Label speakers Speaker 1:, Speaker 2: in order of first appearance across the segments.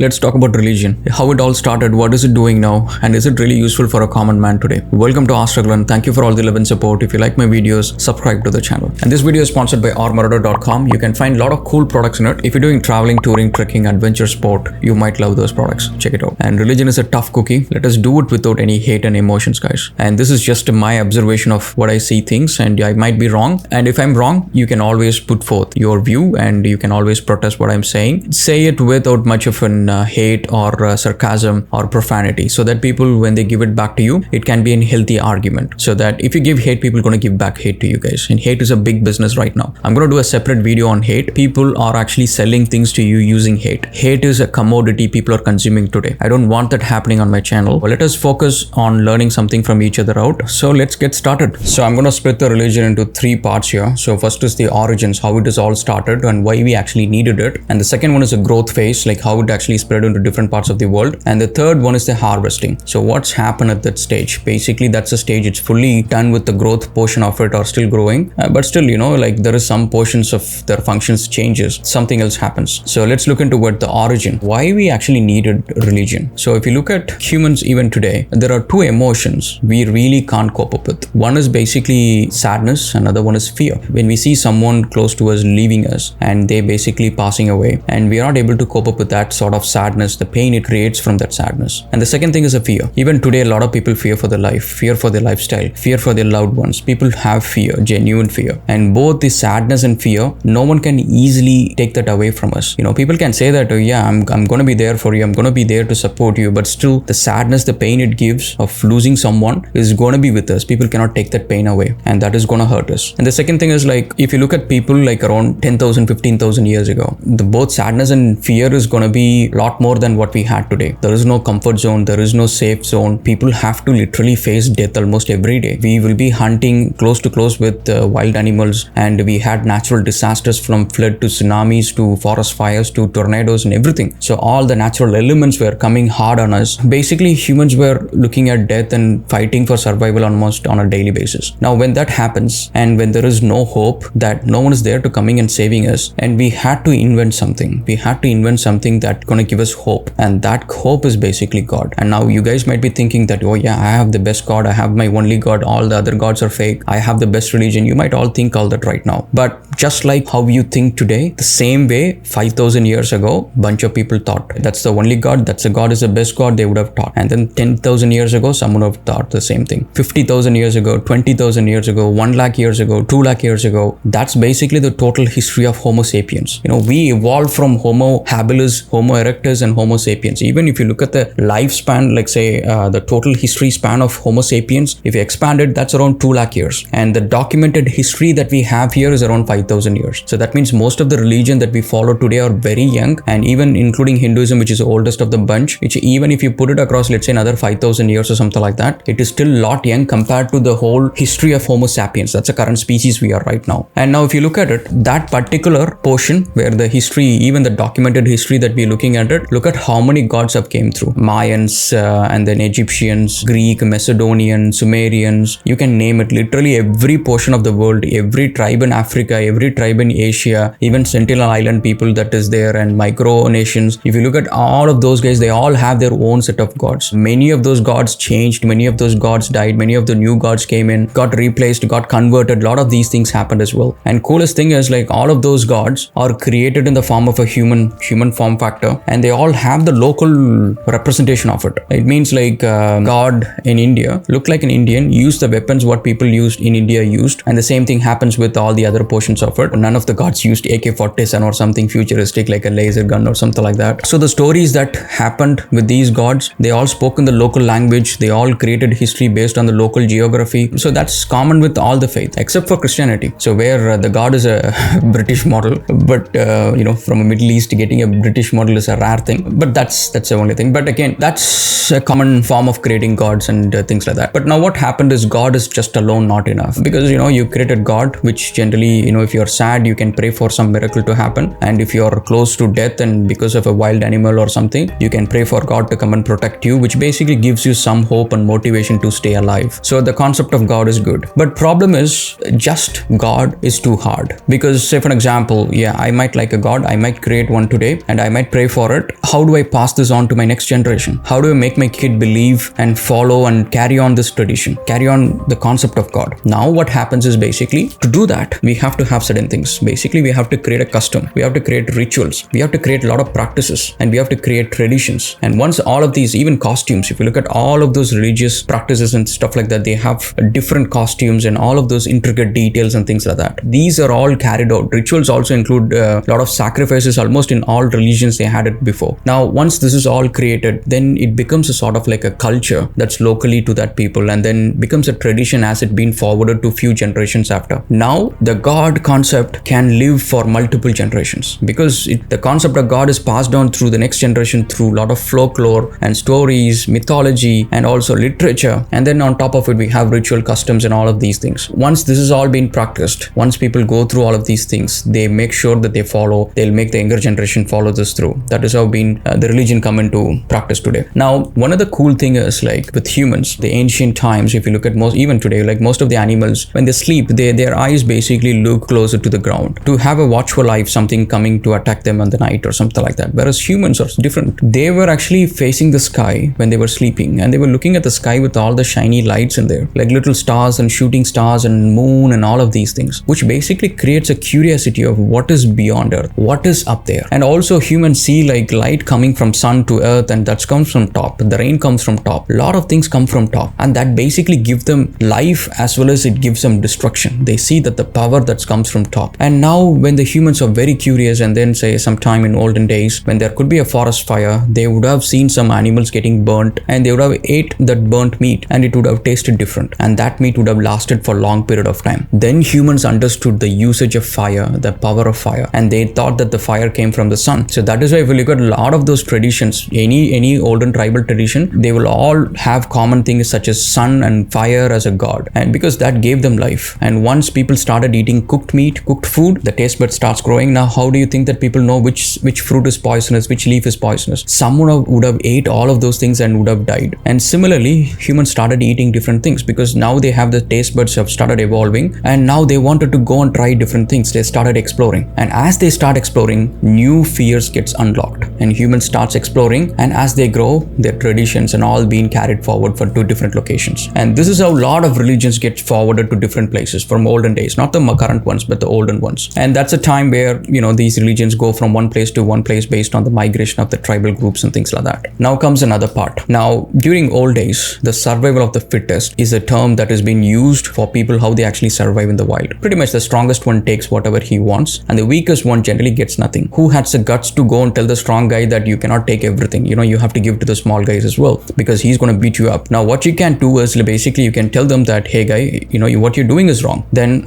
Speaker 1: let's talk about religion. How it all started, what is it doing now, and is it really useful for a common man today? Welcome to Ask Raghulan. Thank you for all the love and support. If you like my videos, subscribe to the channel. And this video is sponsored by armorado.com. You can find a lot of cool products in it. If you're doing traveling, touring, trekking, adventure sport, you might love those products. Check it out. And religion is a tough cookie. Let us do it without any hate and emotions, guys. And this is just my observation of what I see things, and I might be wrong. And if I'm wrong, you can always put forth your view and you can always protest what I'm saying. Say it without much of an hate or sarcasm or profanity, so that people, when they give it back to you, it can be a healthy argument. So that if you give hate, people are going to give back hate to you guys. And hate is a big business right now. I'm going to do a separate video on hate. People are actually selling things to you using hate. Hate is a commodity people are consuming today. I don't want that happening on my channel. Well, let us focus on learning something from each other out. So let's get started. So I'm going to split the religion into three parts here. So first is the origins, how it is all started and why we actually needed it. And the second one is a growth phase, like how it actually spread into different parts of the world. And the third one is the harvesting. So what's happened at that stage? Basically, that's a stage it's fully done with the growth portion of it or still growing. But still, like there is some portions of their functions changes. Something else happens. So let's look into what the origin, why we actually needed religion. So if you look at humans even today, there are two emotions we really can't cope up with. One is basically sadness, another one is fear. When we see someone close to us leaving us and they basically passing away and we are not able to cope up with that sort of sadness, the pain it creates from that sadness. And the second thing is a fear. Even today, a lot of people fear for their life, fear for their lifestyle, fear for their loved ones. People have fear, genuine fear. And both the sadness and fear, no one can easily take that away from us. People can say that, oh yeah, I'm going to be there for you, I'm going to be there to support you, but still the sadness, the pain it gives of losing someone is going to be with us. People cannot take that pain away, and that is going to hurt us. And the second thing is, like, if you look at people like around 10,000, 15,000 years ago, both sadness and fear is going to be a lot more than what we had today. There is no comfort zone, there is no safe zone. People have to literally face death almost every day. We will be hunting close to close with wild animals, and we had natural disasters from flood to tsunamis to forest fires to tornadoes and everything. So all the natural elements were coming hard on us. Basically, humans were looking at death and fighting for survival almost on a daily basis. Now, when that happens and when there is no hope, that no one is there to coming and saving us, and we had to invent something. We had to invent something that's going to give us hope, and that hope is basically God. And now you guys might be thinking that, oh yeah, I have the best God, I have my only God, all the other gods are fake, I have the best religion. You might all think all that right now. But just like how you think today, the same way 5,000 years ago, bunch of people thought that's the only God, that's the God is the best God, they would have taught. And then 10,000 years ago, someone would have thought the same thing. 50,000 years ago, 20,000 years ago, 1 lakh years ago, 2 lakh years ago, that's basically the total history of Homo sapiens. We evolved from Homo habilis, Homo erectus, and Homo sapiens. Even if you look at the lifespan, like say the total history span of Homo sapiens, if you expand it, that's around 2 lakh years. And the documented history that we have here is around 5,000 years. So that means most of the religion that we follow today are very young, and even including Hinduism, which is the oldest of the bunch, which even if you put it across, let's say another 5,000 years or something like that, it is still a lot young compared to the whole history of Homo sapiens. That's the current species we are right now. And now if you look at it, that particular portion where the history, even the documented history that we're looking at it, look at how many gods have came through. Mayans and then Egyptians, Greek, Macedonian, Sumerians, you can name it. Literally every portion of the world, every tribe in Africa, every tribe in Asia, even Sentinel Island people that is there, and micronations. If you look at all of those guys, they all have their own set of gods. Many of those gods changed, many of those gods died, many of the new gods came in, got replaced, got converted. A lot of these things happened as well. And coolest thing is, like, all of those gods are created in the form of a human form factor, and they all have the local representation of it. It means like God in India look like an Indian, use the weapons what people used in India used, and the same thing happens with all the other portions of it. None of the gods used AK-47 or something futuristic like a laser gun or something like that. So the stories that happened with these gods, they all spoke in the local language, they all created history based on the local geography. So that's common with all the faith except for Christianity. So where the God is a British model, but from a Middle East, getting a British model is a rare thing, but that's the only thing. But again, that's a common form of creating gods and things like that. But now what happened is God is just alone not enough, because you created God, which generally, if you're sad, you can pray for some miracle to happen, and if you're close to death and because of a wild animal or something, you can pray for God to come and protect you, which basically gives you some hope and motivation to stay alive. So the concept of God is good, but problem is just God is too hard. Because say for example, I might like a God, I might create one today and I might pray for for it. How do I pass this on to my next generation? How do I make my kid believe and follow and carry on this tradition, carry on the concept of God? Now what happens is basically to do that, we have to have certain things. Basically, we have to create a custom. We have to create rituals. We have to create a lot of practices, and we have to create traditions. And once all of these, even costumes, if you look at all of those religious practices and stuff like that, they have different costumes and all of those intricate details and things like that. These are all carried out. Rituals also include a lot of sacrifices. Almost in all religions they had it before. Now once this is all created, then it becomes a sort of like a culture that's locally to that people, and then becomes a tradition as it been forwarded to few generations after. Now the God concept can live for multiple generations because the concept of God is passed on through the next generation through a lot of folklore and stories, mythology, and also literature. And then on top of it, we have ritual customs and all of these things. Once this is all been practiced, once people go through all of these things, they make sure that they follow, they'll make the younger generation follow this through. That is how the religion come into practice today. Now, one of the cool thing is like with humans, the ancient times, if you look at even today, like most of the animals, when they sleep, their eyes basically look closer to the ground to have a watchful eye if something coming to attack them in the night or something like that. Whereas humans are different. They were actually facing the sky when they were sleeping, and they were looking at the sky with all the shiny lights in there, like little stars and shooting stars and moon and all of these things, which basically creates a curiosity of what is beyond Earth, what is up there. And also humans see like light coming from sun to earth, and that comes from top. The rain comes from top. A lot of things come from top, and that basically gives them life as well as it gives them destruction. They see that the power that comes from top. And now when the humans are very curious, and then say sometime in olden days when there could be a forest fire, they would have seen some animals getting burnt, and they would have ate that burnt meat, and it would have tasted different, and that meat would have lasted for a long period of time. Then humans understood the usage of fire, the power of fire, and they thought that the fire came from the sun. So that is why if you look at a lot of those traditions, any olden tribal tradition, they will all have common things such as sun and fire as a god, and because that gave them life. And once people started eating cooked meat, cooked food, the taste bud starts growing. Now how do you think that people know which fruit is poisonous, which leaf is poisonous? Someone would have ate all of those things and would have died. And similarly, humans started eating different things because now they have the taste buds have started evolving, and now they wanted to go and try different things. They started exploring, and as they start exploring, new fears gets unlocked, and humans starts exploring, and as they grow, their traditions and all being carried forward to different locations. And this is how a lot of religions get forwarded to different places from olden days, not the current ones but the olden ones. And that's a time where these religions go from one place to one place based on the migration of the tribal groups and things like that. Now comes another part. Now during old days, the survival of the fittest is a term that has been used for people how they actually survive in the wild. Pretty much the strongest one takes whatever he wants, and the weakest one generally gets nothing. Who has the guts to go and tell the strong guy that you cannot take everything? You have to give to the small guys as well, because he's going to beat you up. Now what you can do is basically you can tell them that, hey guy, what you're doing is wrong. Then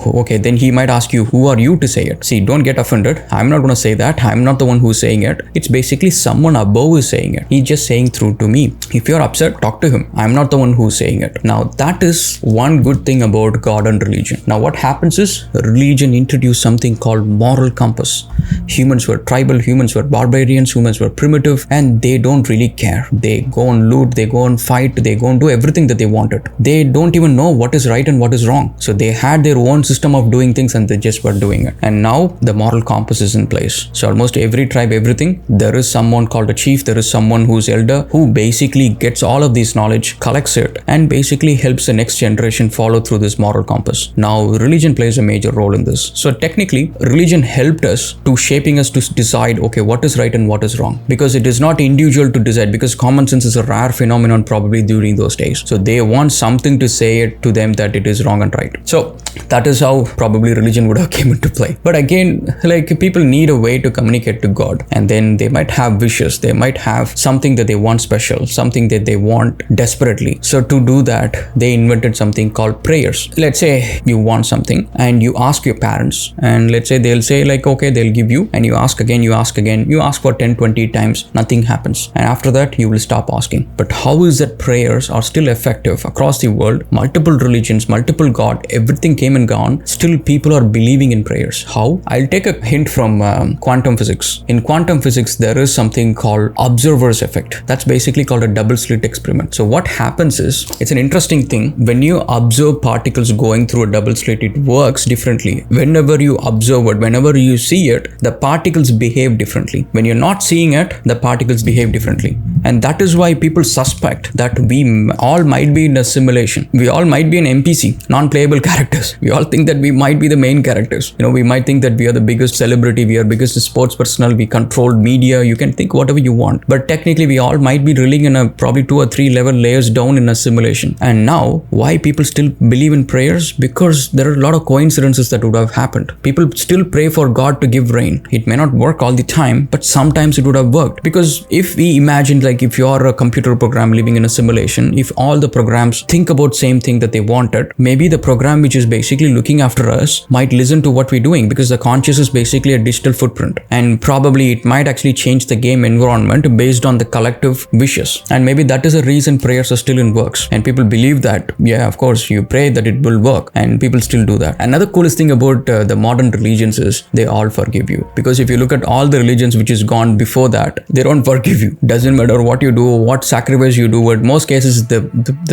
Speaker 1: he might ask you, who are you to say it? See, don't get offended. I'm not going to say that. I'm not the one who's saying it. It's basically someone above is saying it. He's just saying through to me. If you're upset, talk to him. I'm not the one who's saying it. Now that is one good thing about God and religion. Now what happens is religion introduced something called moral compass. Humans were tribal, humans were barbarians, humans were primitive, and they don't really care. They go and loot, they go and fight, they go and do everything that they wanted. They don't even know what is right and what is wrong. So they had their own system of doing things, and they just were doing it. And now the moral compass is in place. So almost every tribe, everything, there is someone called a chief, there is someone who's elder, who basically gets all of this knowledge, collects it, and basically helps the next generation follow through this moral compass. Now religion plays a major role in this. So technically religion helped us to shaping us to decide, okay, what is right and what is wrong, because it is not individual to decide, because common sense is a rare phenomenon probably during those days. So they want something to say it to them that it is wrong and right. So that is how probably religion would have came into play. But again, like people need a way to communicate to God, and then they might have wishes, they might have something that they want special, something that they want desperately. So to do that, they invented something called prayers. Let's say you want something and you ask your parents, and let's say they'll say like, okay, they'll give you, and you ask again, you ask again, you ask for 10-20 times, nothing happens, and after that you will stop asking. But how is that prayers are still effective across the world? Multiple religions, multiple God, everything came and gone, still people are believing in prayers. How? I'll take a hint from quantum physics. In quantum physics, there is something called observer's effect. That's basically called a double slit experiment. So what happens is, it's an interesting thing. When you observe particles going through a double slit, it works differently. Whenever you observe it, whenever you see it, the particles behave differently. When you're not seeing it, the particles behave differently. And that is why people suspect that we all might be in a simulation. We all might be an NPC, non-playable characters. We all think that we might be the main characters. We might think that we are the biggest celebrity, we are biggest sports personal, we control media, you can think whatever you want. But technically we all might be drilling in a probably 2 or 3 level layers down in a simulation. And now, why people still believe in prayers? Because there are a lot of coincidences that would have happened. People still pray for God to give rain. It may not work all the time, but sometimes it would have worked. Because if we imagine, like if you are a computer program living in a simulation, if all the programs think about same thing that they wanted, maybe the program which is basically looking after us might listen to what we're doing, because the conscious is basically a digital footprint, and probably it might actually change the game environment based on the collective wishes. And maybe that is a reason prayers are still in works, and people believe that, yeah, of course you pray that it will work, and people still do that. Another coolest thing about the modern religions is they all forgive you, because if you look at all the religions which is gone before that, they don't forgive you. Doesn't matter what you do, what sacrifice you do, in most cases the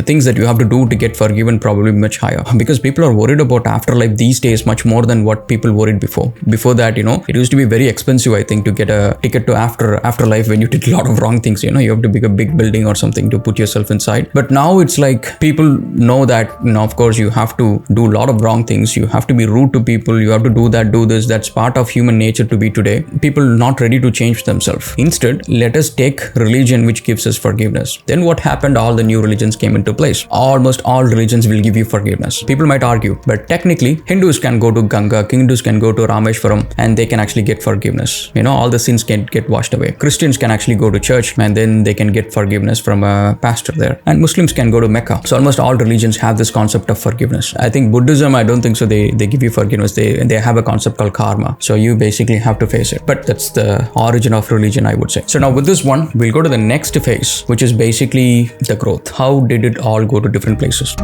Speaker 1: things that you have to do to get forgiven probably much higher, because people are worried about afterlife these days much more than what people worried before. Before that, it used to be very expensive, I think, to get a ticket to afterlife when you did a lot of wrong things. You have to build a big building or something to put yourself inside. But now it's like people know that, of course you have to do a lot of wrong things, you have to be rude to people, you have to do that, do this. That's part of human nature to be today. People not ready to change themselves. Instead, let us take religion which gives us forgiveness. Then what happened? All the new religions came into place. Almost all religions will give you forgiveness. People might argue, but technically Hindus can go to Ganga, Hindus can go to Rameshwaram, and they can actually get forgiveness. All the sins can get washed away. Christians can actually go to church, and then they can get forgiveness from a pastor there. And Muslims can go to Mecca. So almost all religions have this concept of forgiveness. I think Buddhism, I don't think so. They give you forgiveness. They have a concept called karma. So you basically have to face it. But that's the origin of religion, I would say. So now with this one, we'll go to the next phase, which is basically the growth. How did it all go to different places?